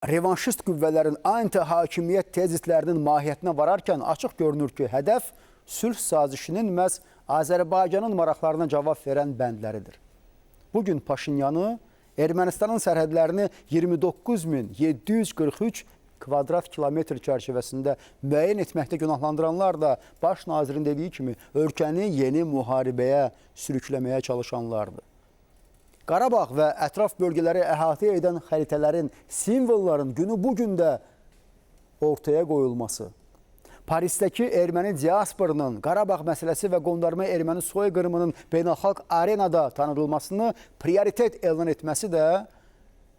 Revanşist qüvvələrin anti-hakimiyyət tezislərinin mahiyyətinə vararkən açıq görünür ki, hədəf sülh sazişinin məhz Azərbaycanın maraqlarına cavab verən bəndləridir. Bugün Paşinyanı Ermənistanın sərhədlərini 29.743 kvadrat kilometr çərçivəsində müəyyən etməkdə günahlandıranlar da baş nazirin dediyi kimi ölkəni yeni müharibəyə sürükləməyə çalışanlardır. Qarabağ və ətraf bölgələri əhatə edən xəritələrin, simvolların günü bugün də ortaya qoyulması, Parisdəki erməni diasporunun Qarabağ məsələsi və qondarma erməni soyqırımının beynəlxalq arenada tanıdılmasını prioritet elan etməsi də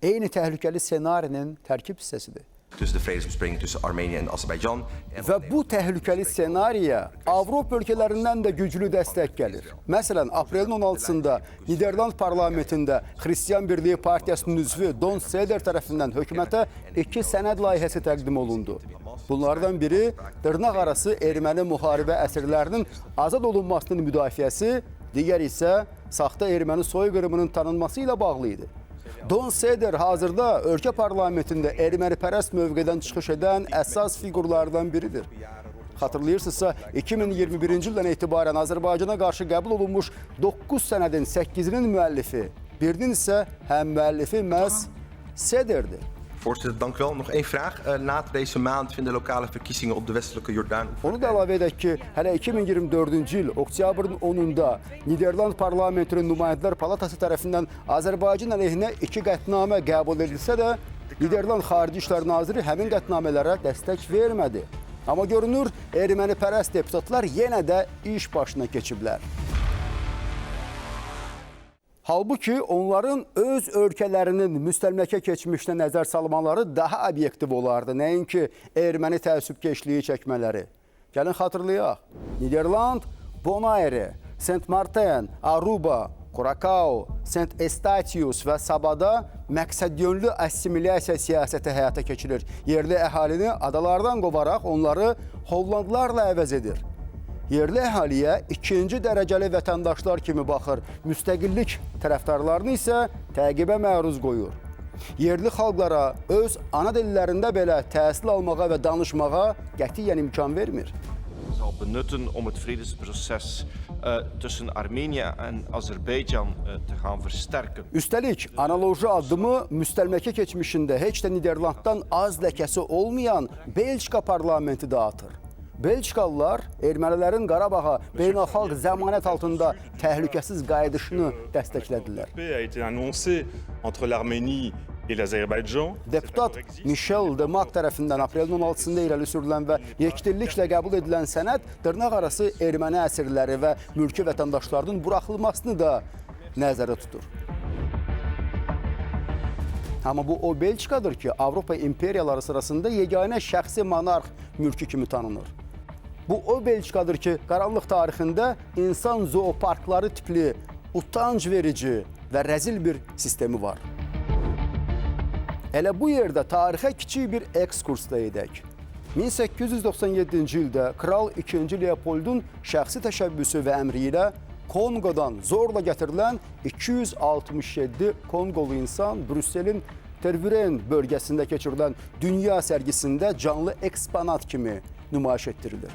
eyni təhlükəli ssenarinin tərkib hissəsidir. Tussen de vredesbesprekingen tussen Armenië en Azerbeidzjan. Və bu təhlükəli ssenariyə Avropa ölkələrindən də güclü dəstək gəlir. Məsələn, aprelin 16-sında Niderland parlamentində Xristian Birliyi Partiyasının üzvü Don Seder tərəfindən hökumətə 2 sənəd layihəsi təqdim olundu. Bunlardan biri dırnaq arası erməni müharibə əsirlərinin azad olunmasının müdafiəsi, digər isə saxta erməni soyqırımının tanınması ilə bağlı idi. Don Seder hazırda ölkə parlamentində ermənipərəst mövqedən çıxış edən əsas fiqurlardan biridir. Xatırlayırsınızsa, 2021-ci ildən etibarən Azərbaycana qarşı qəbul olunmuş 9 sənədin 8-nin müəllifi, birinin isə həm müəllifi məhz Sederdir. Voorzitter, dank u wel. Nog één vraag. Later deze maand vinden lokale verkiezingen op de westelijke Jordaan. Onu da əlavə edək ki, hələ 2024-cü il oktyabrın 10-da Niderland parlamentinin nümayəndələr palatası tərəfindən Azərbaycan əleyhinə 2 qətnamə qəbul edilsə də, Niderland Xarici İşlər Naziri həmin qətnamələrə dəstək vermədi. Amma görünür, ermənipərəst deputatlar yenə də iş başına keçiblər. Halbuki onların öz ölkələrinin müstəmləkə keçmişinə nəzər salmaları daha obyektiv olardı, nəinki erməni təəssübkeşliyi çəkmələri. Gəlin xatırlayaq. Niderland, Bonaire, Saint-Martin, Aruba, Curacao, Saint-Eustatius və Sabada məqsədyönlü assimilyasiya siyasəti həyata keçirir. Yerli əhalini adalardan qovaraq onları Hollandlarla əvəz edir. Yerli əhaliyə ikinci dərəcəli vətəndaşlar kimi baxır, müstəqillik tərəfdarlarını isə təqibə məruz qoyur. Yerli xalqlara öz ana dillərində belə təhsil almağa və danışmağa qətiyyən imkan vermir. Zal benutten om het vredesproces tussen Armenië en Azerbaycan te gaan versterken. Üstəlik, analoji addımı müstəmləkə keçmişində heç də Niderlanddan az ləkəsi olmayan Belçika parlamenti dağıtır. Belçikalılar ermənilərin Qarabağa beynəlxalq zəmanət altında təhlükəsiz qayıdışını dəstəklədilər. Deputat Michel Demak tərəfindən aprelin 16-sında irəli sürülən və yekdilliklə qəbul edilən sənəd dırnaq arası erməni əsirləri və mülki vətəndaşlarının buraxılmasını da nəzərdə tutur. Amma bu o Belçikadır ki, Avropa imperiyaları sırasında yeganə şəxsi monarx mülki kimi tanınır. Bu o Belçikadır ki, qaranlıq tarixində insan zooparkları tipli, utanc verici və rəzil bir sistemi var. Elə bu yerdə tarixə kiçik bir ekskursda edək. 1897-ci ildə Kral 2. Leopoldun şəxsi təşəbbüsü və əmri ilə Konqodan zorla gətirilən 267 Konqolu insan Brüsselin Tervuren bölgəsində keçirilən dünya sərgisində canlı eksponat kimi nümayiş etdirilir.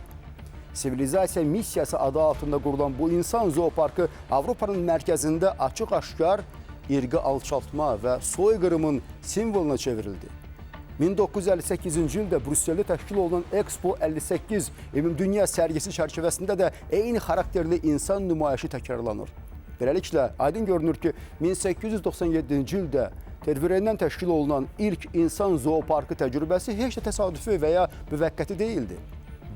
Sivilizasiya missiyası adı altında qurulan bu insan zooparkı Avropanın mərkəzində açıq-aşkar irqi alçaltma və soyqırımın simvoluna çevrildi. 1958-ci ildə Brüsseldə təşkil olunan Expo 58 Ümumdünya sərgisi çərçivəsində də eyni xarakterli insan nümayişi təkrarlanır. Beləliklə, aydın görünür ki, 1897-ci ildə Tervurendən təşkil olunan ilk insan zooparkı təcrübəsi heç də təsadüfi və ya müvəqqəti deyildi.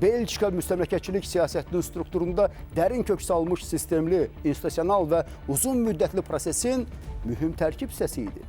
Belçika müstəmləkəçilik siyasətinin strukturunda dərin kök salmış sistemli, institusional və uzun müddətli prosesin mühüm tərkib hissəsi idi.